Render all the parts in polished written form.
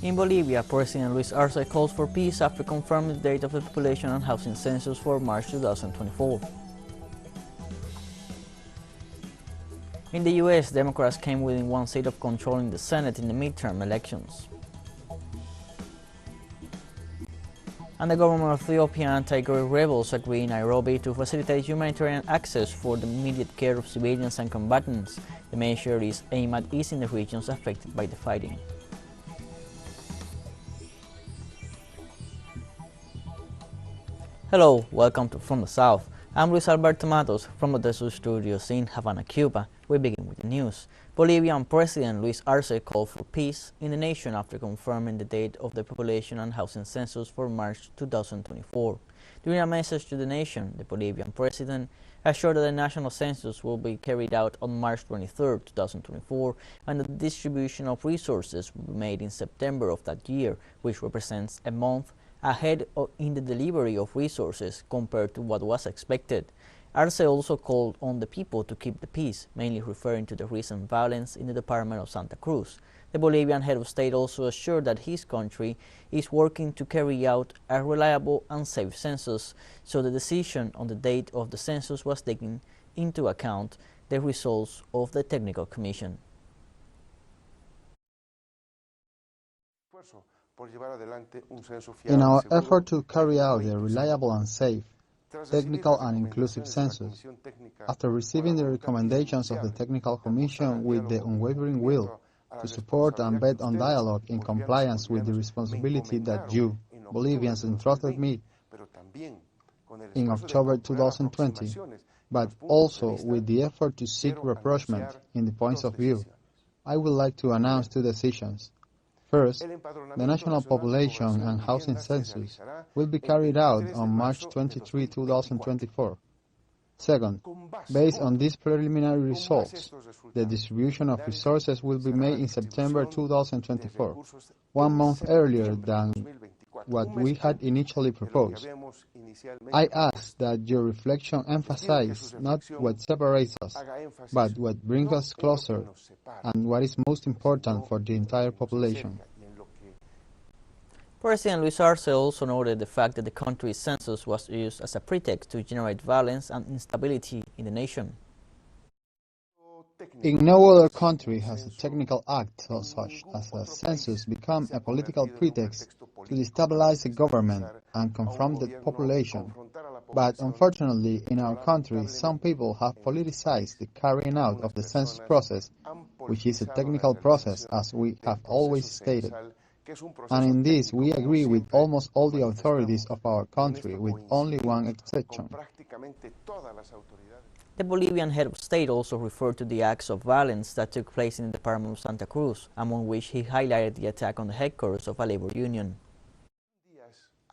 In Bolivia, President Luis Arce calls for peace after confirming the date of the population and housing census for March 2024. In the US, Democrats came within one seat of controlling the Senate in the midterm elections. And the government of Ethiopia and Tigray rebels agree in Nairobi to facilitate humanitarian access for the immediate care of civilians and combatants. The measure is aimed at easing the regions affected by the fighting. Hello, welcome to From the South. I'm Luis Arce from the teleSUR studios in Havana, Cuba. We begin with the news. Bolivian President Luis Arce called for peace in the nation after confirming the date of the population and housing census for March 2024. During a message to the nation, the Bolivian president assured that the national census will be carried out on March 23, 2024, and that the distribution of resources will be made in September of that year, which represents a month ahead in the delivery of resources compared to what was expected. Arce also called on the people to keep the peace, mainly referring to the recent violence in the department of Santa Cruz. The Bolivian head of state also assured that his country is working to carry out a reliable and safe census, so the decision on the date of the census was taking into account the results of the technical commission. In our effort to carry out a reliable and safe, technical and inclusive census, after receiving the recommendations of the Technical Commission with the unwavering will to support and bet on dialogue in compliance with the responsibility that you, Bolivians, entrusted me in October 2020, but also with the effort to seek rapprochement in the points of view, I would like to announce two decisions. First, the national population and housing census will be carried out on March 23, 2024. Second, based on these preliminary results, the distribution of resources will be made in September 2024, 1 month earlier than what we had initially proposed. I ask that your reflection emphasize not what separates us, but what brings us closer and what is most important for the entire population. President Luis Arce also noted the fact that the country's census was used as a pretext to generate violence and instability in the nation. In no other country has a technical act such as a census become a political pretext to destabilize the government and confront the population. But unfortunately, in our country, some people have politicized the carrying out of the census process, which is a technical process, as we have always stated. And in this, we agree with almost all the authorities of our country, with only one exception. The Bolivian head of state also referred to the acts of violence that took place in the department of Santa Cruz, among which he highlighted the attack on the headquarters of a labor union.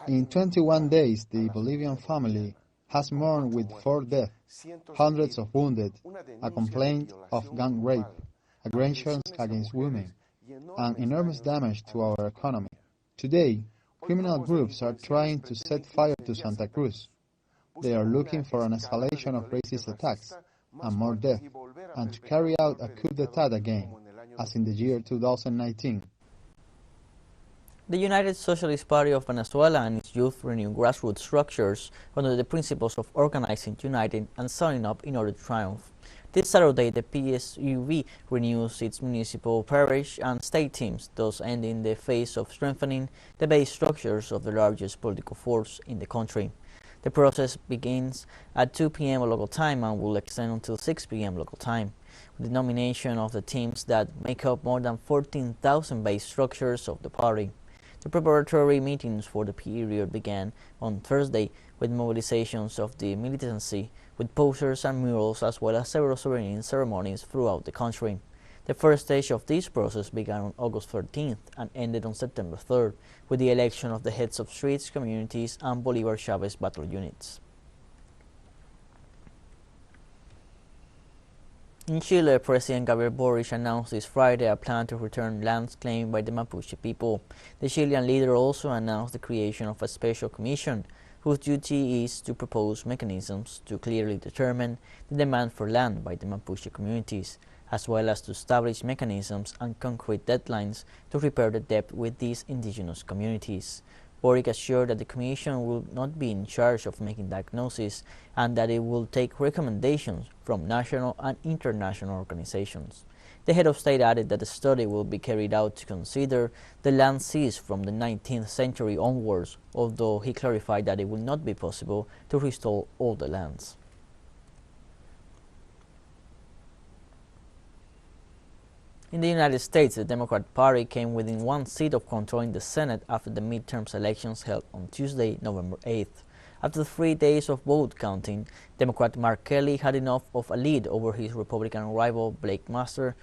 In 21 days, the Bolivian family has mourned with 4 deaths, hundreds of wounded, a complaint of gang rape, aggressions against women, and enormous damage to our economy. Today, criminal groups are trying to set fire to Santa Cruz. They are looking for an escalation of racist attacks and more death, and to carry out a coup d'etat again, as in the year 2019. The United Socialist Party of Venezuela and its youth renew grassroots structures under the principles of organizing, uniting, and signing up in order to triumph. This Saturday, the PSUV renews its municipal, parish, and state teams, thus ending the phase of strengthening the base structures of the largest political force in the country. The process begins at 2 p.m. local time and will extend until 6 p.m. local time, with the nomination of the teams that make up more than 14,000 base structures of the party. The preparatory meetings for the period began on Thursday with mobilizations of the militancy, with posters and murals, as well as several swearing-in ceremonies throughout the country. The first stage of this process began on August 13th and ended on September 3rd, with the election of the heads of streets, communities, and Bolivar Chavez battle units. In Chile, President Gabriel Boric announced this Friday a plan to return lands claimed by the Mapuche people. The Chilean leader also announced the creation of a special commission whose duty is to propose mechanisms to clearly determine the demand for land by the Mapuche communities, as well as to establish mechanisms and concrete deadlines to repair the debt with these indigenous communities. Boric assured that the Commission will not be in charge of making diagnoses and that it will take recommendations from national and international organizations. The head of state added that the study will be carried out to consider the land seized from the 19th century onwards, although he clarified that it will not be possible to restore all the lands. In the United States, the Democrat Party came within one seat of controlling the Senate after the midterm elections held on Tuesday, November 8th. After 3 days of vote counting, Democrat Mark Kelly had enough of a lead over his Republican rival Blake Masters,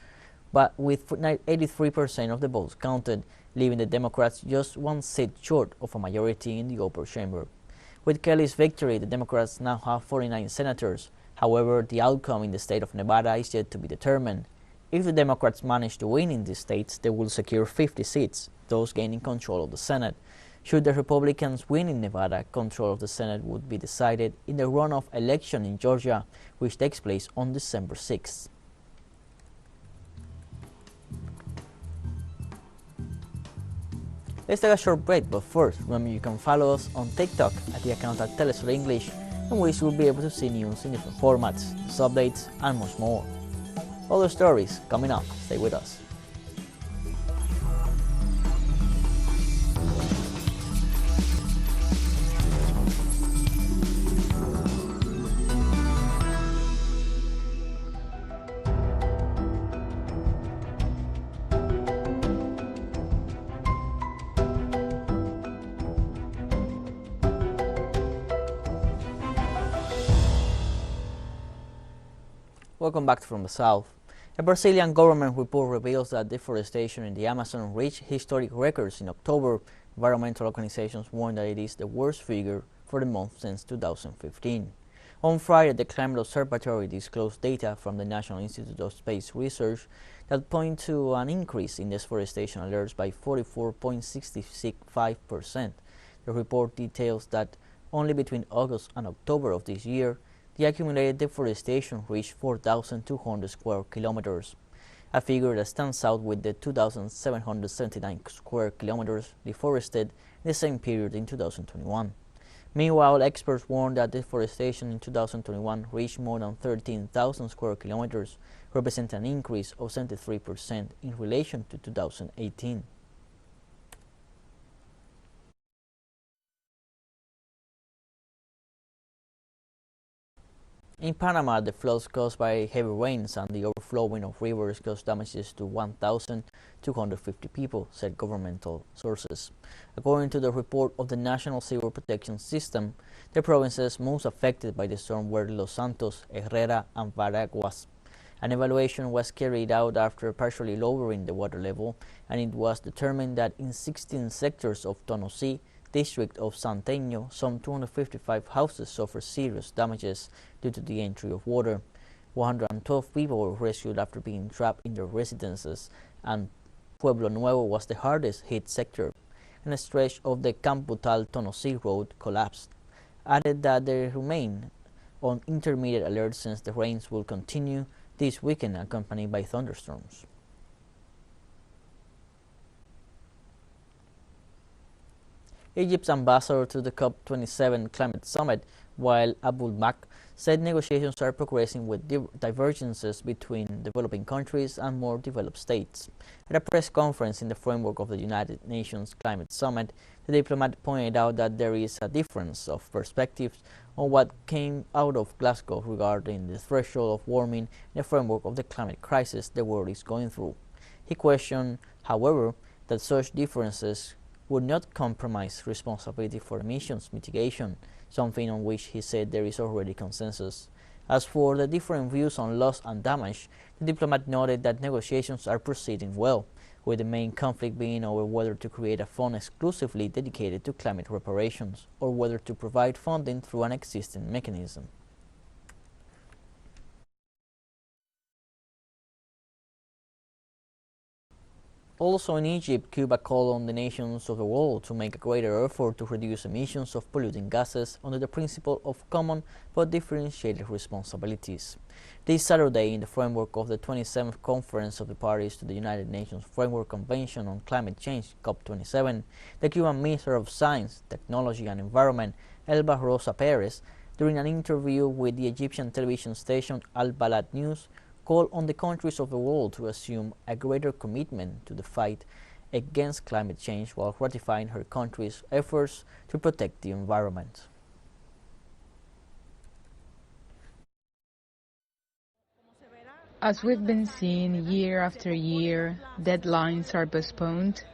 but with 83% of the votes counted, leaving the Democrats just one seat short of a majority in the upper chamber. With Kelly's victory, the Democrats now have 49 senators. However, the outcome in the state of Nevada is yet to be determined. If the Democrats manage to win in these states, they will secure 50 seats, thus gaining control of the Senate. Should the Republicans win in Nevada, control of the Senate would be decided in the runoff election in Georgia, which takes place on December 6th. Let's take a short break, but first, remember you can follow us on TikTok at the account at teleSUR English, in which you'll be able to see news in different formats, news updates, and much more. Other stories coming up. Stay with us. Welcome back from the south. A Brazilian government report reveals that deforestation in the Amazon reached historic records in October. Environmental organizations warn that it is the worst figure for the month since 2015. On Friday, the Climate Observatory disclosed data from the National Institute of Space Research that point to an increase in deforestation alerts by 44.65%. The report details that only between August and October of this year, the accumulated deforestation reached 4,200 square kilometers, a figure that stands out with the 2,779 square kilometers deforested in the same period in 2021. Meanwhile, experts warn that deforestation in 2021 reached more than 13,000 square kilometers, representing an increase of 73% in relation to 2018. In Panama, the floods caused by heavy rains and the overflowing of rivers caused damages to 1,250 people, said governmental sources. According to the report of the National Civil Protection System, the provinces most affected by the storm were Los Santos, Herrera, and Veraguas. An evaluation was carried out after partially lowering the water level, and it was determined that in 16 sectors of Tonosí, district of Santeño, some 255 houses suffered serious damages due to the entry of water. 112 people were rescued after being trapped in their residences, and Pueblo Nuevo was the hardest hit sector, and a stretch of the Camputal-Tonosí road collapsed. Added that they remain on intermediate alert since the rains will continue this weekend accompanied by thunderstorms. Egypt's ambassador to the COP27 climate summit, Wael Abdul-Mak, said negotiations are progressing with divergences between developing countries and more developed states. At a press conference in the framework of the United Nations Climate Summit, the diplomat pointed out that there is a difference of perspectives on what came out of Glasgow regarding the threshold of warming in the framework of the climate crisis the world is going through. He questioned, however, that such differences would not compromise responsibility for emissions mitigation, something on which he said there is already consensus. As for the different views on loss and damage, the diplomat noted that negotiations are proceeding well, with the main conflict being over whether to create a fund exclusively dedicated to climate reparations or whether to provide funding through an existing mechanism. Also in Egypt, Cuba called on the nations of the world to make a greater effort to reduce emissions of polluting gases under the principle of common but differentiated responsibilities. This Saturday, in the framework of the 27th Conference of the Parties to the United Nations Framework Convention on Climate Change, COP27, the Cuban Minister of Science, Technology and Environment, Elba Rosa Perez, during an interview with the Egyptian television station Al Balad News, called on the countries of the world to assume a greater commitment to the fight against climate change while ratifying her country's efforts to protect the environment. As we've been seeing year after year, deadlines are postponed,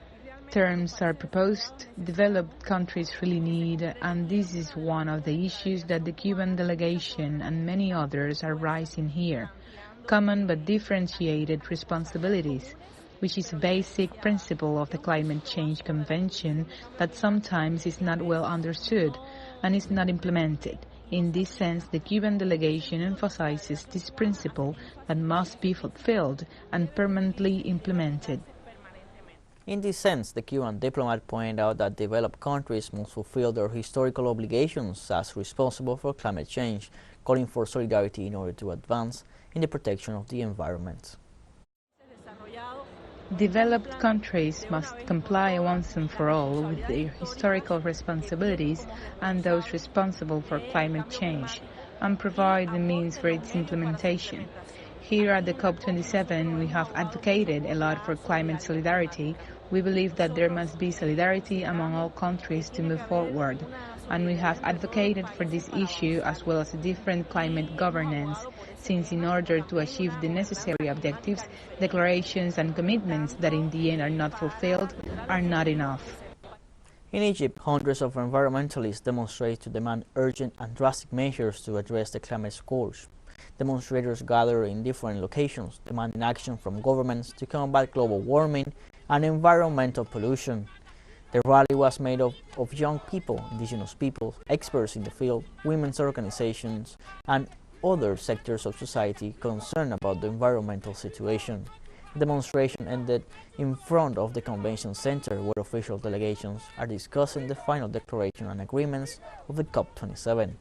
terms are proposed, developed countries really need, and this is one of the issues that the Cuban delegation and many others are raising here. Common but differentiated responsibilities, which is a basic principle of the Climate Change Convention that sometimes is not well understood and is not implemented. In this sense, the Cuban delegation emphasizes this principle that must be fulfilled and permanently implemented. In this sense, the Cuban diplomat pointed out that developed countries must fulfill their historical obligations as responsible for climate change, calling for solidarity in order to advance in the protection of the environment. Developed countries must comply once and for all with their historical responsibilities and those responsible for climate change, and provide the means for its implementation. Here at the COP27, we have advocated a lot for climate solidarity. We believe that there must be solidarity among all countries to move forward, and we have advocated for this issue as well as a different climate governance, since in order to achieve the necessary objectives, declarations and commitments that in the end are not fulfilled are not enough. In Egypt, hundreds of environmentalists demonstrate to demand urgent and drastic measures to address the climate scourge. Demonstrators gather in different locations, demanding action from governments to combat global warming and environmental pollution. The rally was made up of young people, indigenous people, experts in the field, women's organizations, and other sectors of society concerned about the environmental situation. The demonstration ended in front of the convention center, where official delegations are discussing the final declaration and agreements of the COP27.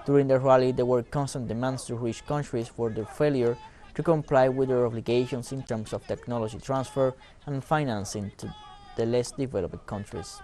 During the rally, there were constant demands to reach countries for their failure to comply with their obligations in terms of technology transfer and financing to the less developed countries.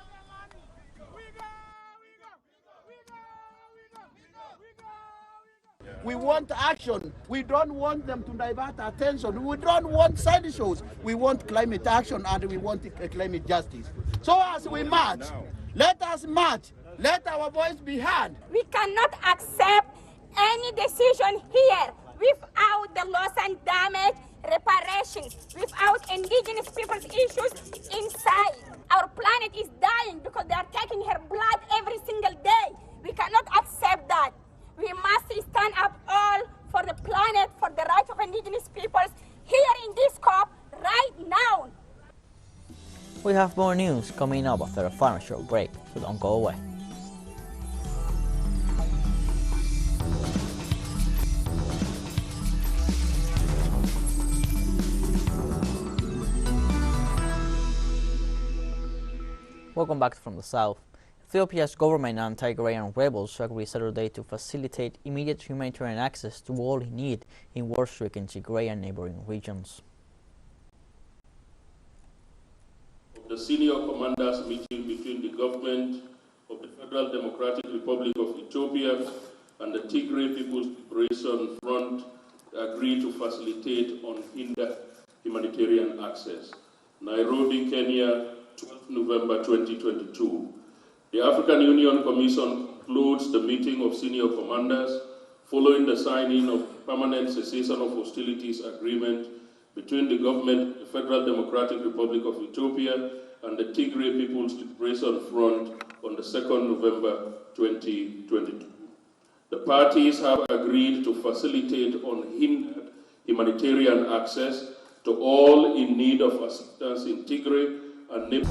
We want action. We don't want them to divert attention. We don't want side shows. We want climate action and we want climate justice. So as we march, let us march. Let our voice be heard. We cannot accept any decision here without the loss and damage, reparations, without indigenous people's issues inside. Our planet is dying because they are taking her blood every single day. We cannot accept that. We must stand up all for the planet, for the rights of indigenous peoples here in this COP right now. We have more news coming up after a final short break, so don't go away. Welcome back from the south. Ethiopia's government and Tigrayan rebels agreed Saturday to facilitate immediate humanitarian access to all in need in war-stricken Tigray and neighboring regions. The senior commanders meeting between the government of the Federal Democratic Republic of Ethiopia and the Tigray People's Liberation Front agreed to facilitate unhindered humanitarian access. Nairobi, Kenya, 12 November 2022. The African Union Commission concludes the meeting of senior commanders following the signing of permanent cessation of hostilities agreement between the government of the Federal Democratic Republic of Ethiopia and the Tigray People's Liberation Front on the 2nd November 2022. The parties have agreed to facilitate unhindered humanitarian access to all in need of assistance in Tigray and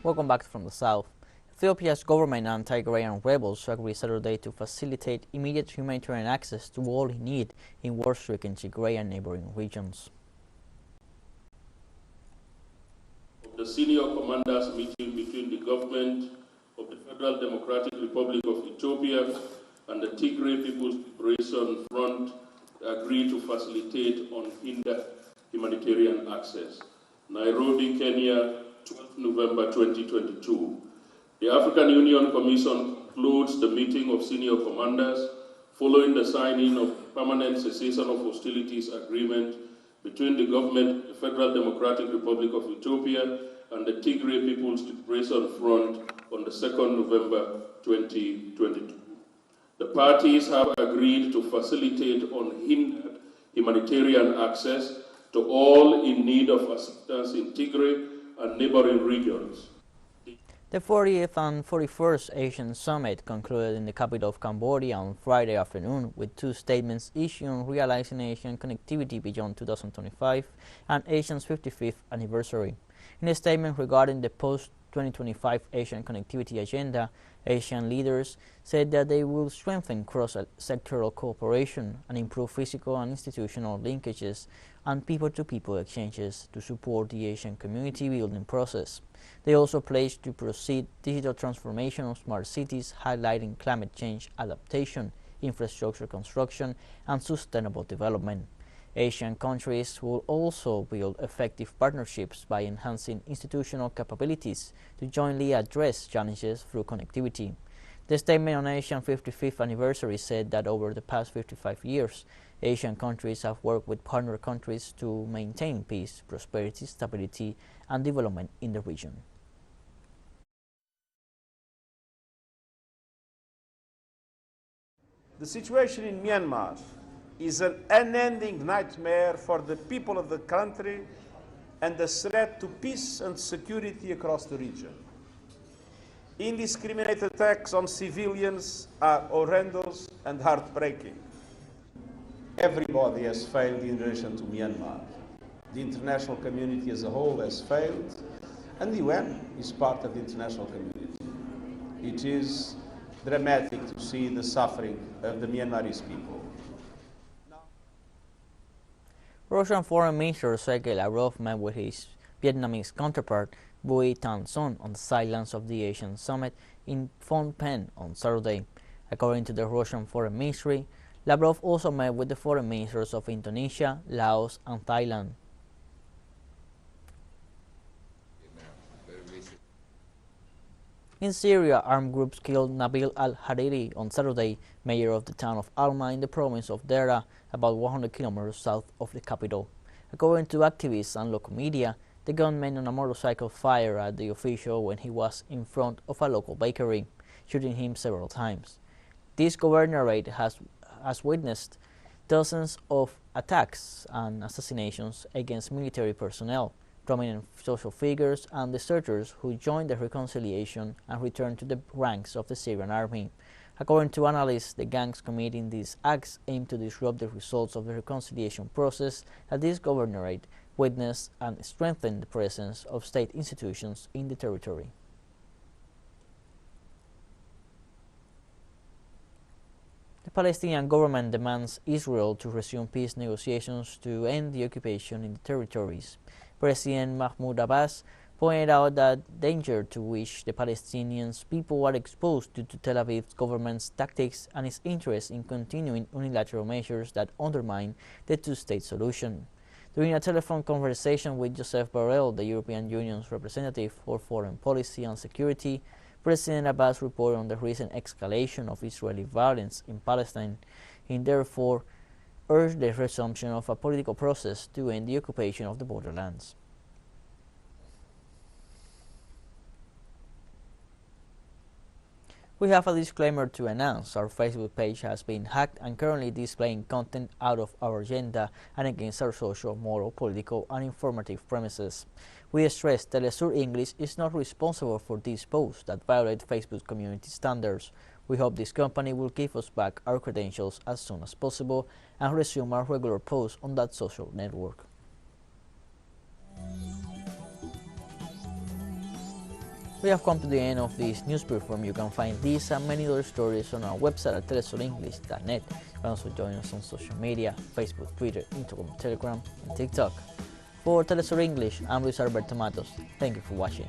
Welcome back from the south. Ethiopia's government and Tigrayan rebels agreed Saturday to facilitate immediate humanitarian access to all in need in war-stricken Tigray and neighboring regions. The senior commanders meeting between the government of the Federal Democratic Republic of Ethiopia and the Tigray People's Liberation Front agreed to facilitate unhindered humanitarian access. Nairobi, Kenya, 12 November 2022. The African Union Commission concludes the meeting of senior commanders following the signing of the permanent cessation of hostilities agreement between the government of the Federal Democratic Republic of Ethiopia and the Tigray People's Liberation Front on the 2nd November 2022. The parties have agreed to facilitate unhindered humanitarian access to all in need of assistance in Tigray and neighboring regions. The 40th and 41st ASEAN Summit concluded in the capital of Cambodia on Friday afternoon with two statements issued on realizing Asian connectivity beyond 2025 and ASEAN's 55th anniversary. In a statement regarding the post-2025 Asian connectivity agenda, Asian leaders said that they will strengthen cross-sectoral cooperation and improve physical and institutional linkages and people-to-people exchanges to support the Asian community building process. They also pledged to proceed digital transformation of smart cities, highlighting climate change adaptation, infrastructure construction, and sustainable development. Asian countries will also build effective partnerships by enhancing institutional capabilities to jointly address challenges through connectivity. The statement on ASEAN 55th anniversary said that over the past 55 years, Asian countries have worked with partner countries to maintain peace, prosperity, stability, and development in the region. The situation in Myanmar is an unending nightmare for the people of the country and a threat to peace and security across the region. Indiscriminate attacks on civilians are horrendous and heartbreaking. Everybody has failed in relation to Myanmar. The international community as a whole has failed, and the UN is part of the international community. It is dramatic to see the suffering of the Myanmarese people. Russian Foreign Minister Sergei Lavrov met with his Vietnamese counterpart Bui Thanh Son on the sidelines of the Asian Summit in Phnom Penh on Saturday. According to the Russian Foreign Ministry, Lavrov also met with the foreign ministers of Indonesia, Laos, and Thailand. In Syria, armed groups killed Nabil al-Hariri on Saturday, mayor of the town of Alma in the province of Dera, about 100 kilometers south of the capital. According to activists and local media, the gunman on a motorcycle fired at the official when he was in front of a local bakery, shooting him several times. This governorate has witnessed dozens of attacks and assassinations against military personnel, prominent social figures, and deserters who joined the reconciliation and returned to the ranks of the Syrian army. According to analysts, the gangs committing these acts aim to disrupt the results of the reconciliation process that this governorate witnessed and strengthen the presence of state institutions in the territory. The Palestinian government demands Israel to resume peace negotiations to end the occupation in the territories. President Mahmoud Abbas pointed out the danger to which the Palestinian people are exposed due to Tel Aviv's government's tactics and its interest in continuing unilateral measures that undermine the two-state solution. During a telephone conversation with Joseph Borrell, the European Union's representative for foreign policy and security, President Abbas reported on the recent escalation of Israeli violence in Palestine and therefore urged the resumption of a political process to end the occupation of the borderlands. We have a disclaimer to announce. Our Facebook page has been hacked and currently displaying content out of our agenda and against our social, moral, political, and informative premises. We stress teleSUR English is not responsible for these posts that violate Facebook community standards. We hope this company will give us back our credentials as soon as possible and resume our regular posts on that social network. We have come to the end of this news briefing. You can find these and many other stories on our website at telesurenglish.net. You can also join us on social media, Facebook, Twitter, Instagram, Telegram, and TikTok. For TeleSUR English, I'm Luis Arce. Thank you for watching.